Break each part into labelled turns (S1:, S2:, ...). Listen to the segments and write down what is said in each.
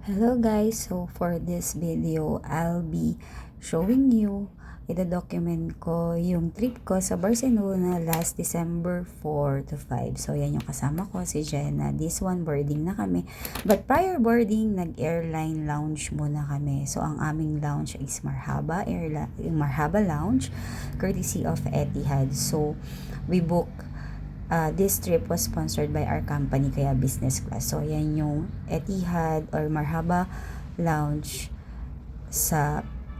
S1: Hello guys, so for this video, I'll be showing you, ida-document ko yung trip ko sa Barcelona last December 4 to 5. So yan yung kasama ko, si Jenna. This one, boarding na kami. But prior boarding, nag-airline lounge muna kami. So ang aming lounge is yung Marhaba Lounge, courtesy of Etihad. So we book this trip was sponsored by our company, kaya business class. So, yan yung Etihad or Marhaba Lounge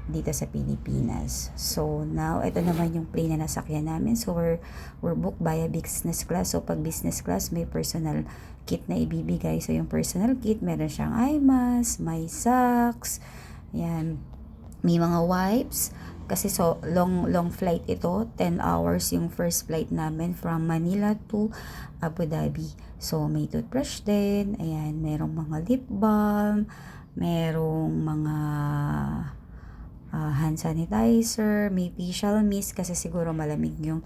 S1: dito sa Pilipinas. So, now, ito naman yung plane na nasakyan namin. So, we're booked via business class. So, pag business class, may personal kit na ibibigay. So, yung personal kit, meron siyang eye mask, may socks, yan, may mga wipes. Kasi long flight ito, 10 hours yung first flight namin from Manila to Abu Dhabi. So may toothbrush din, ayan, merong mga lip balm, merong mga hand sanitizer, may facial mist kasi siguro malamig yung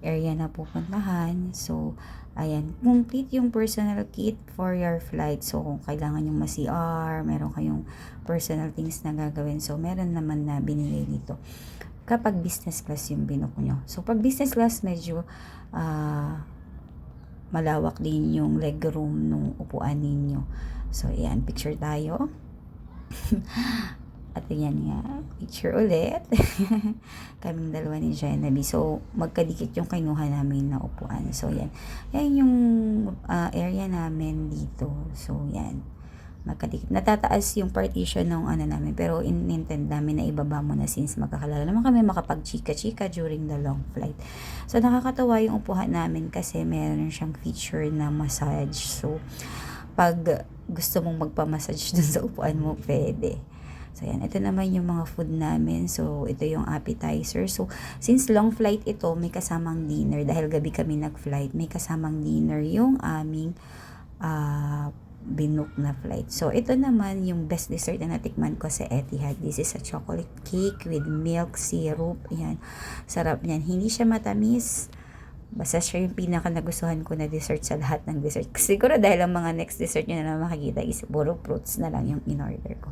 S1: area na pupuntahan. So ayan, complete yung personal kit for your flight. So kung kailangan yung ma-CR, meron kayong personal things na gagawin. So meron naman na binigay dito kapag business class yung binook nyo. So pag business class, medyo malawak din yung leg room nung upuan ninyo. So ayan, picture tayo. At yan nga, picture ulit. Kaming dalawa ni Jenna B. So, magkadikit yung kinuha namin na upuan. So, yan. Yan yung area namin dito. So, yan. Magkadikit. Natataas yung partition ng ano namin. Pero, in-intend namin na ibaba mo na since magkakalala naman kami makapag-chika-chika during the long flight. So, nakakatawa yung upuan namin kasi meron siyang feature na massage. So, pag gusto mong magpa-massage dun sa upuan mo, pwede. So, yan. Ito naman yung mga food namin. So, ito yung appetizer. So, since long flight ito, may kasamang dinner. Dahil gabi kami nag-flight, may kasamang dinner yung aming binook na flight. So, ito naman yung best dessert na natikman ko sa Etihad. This is a chocolate cake with milk syrup. Ayan. Sarap niyan. Hindi siya matamis. Basta siya yung pinaka nagustuhan ko na dessert sa lahat ng dessert. Siguro dahil ang mga next dessert nyo na makikita is puro fruits na lang yung in-order ko.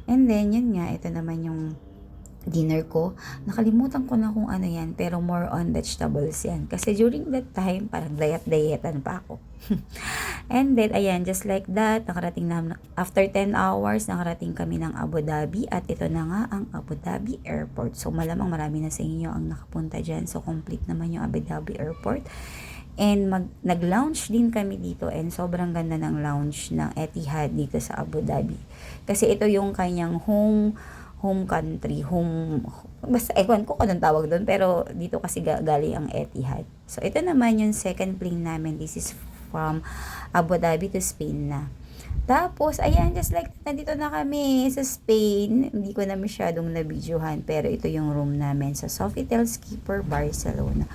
S1: And then, yun nga, ito naman yung dinner ko. Nakalimutan ko na kung ano yan, pero more on vegetables yan. Kasi during that time, parang diet-dietan pa ako. And then, ayan, just like that, nakarating na, after 10 hours, nakarating kami ng Abu Dhabi. At ito na nga ang Abu Dhabi Airport. So, malamang marami na sa inyo ang nakapunta dyan. So, complete naman yung Abu Dhabi Airport. And nag-lounge din kami dito and sobrang ganda ng lounge ng Etihad dito sa Abu Dhabi. Kasi ito yung kanyang home country, basta ewan ko anong tawag doon, pero dito kasi galing ang Etihad. So ito naman yung second plane namin. This is from Abu Dhabi to Spain na. Tapos, ayan, just like, nandito na kami sa Spain. Hindi ko na masyadong nabidyohan, pero ito yung room namin sa Sofitel Skipper, Barcelona.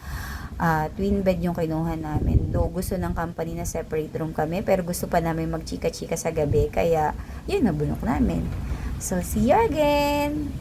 S1: Twin bed yung kinuha namin. Though gusto ng company na separate room kami, pero gusto pa namin magchika-chika sa gabi, kaya yun, nabunok namin. So, see you again!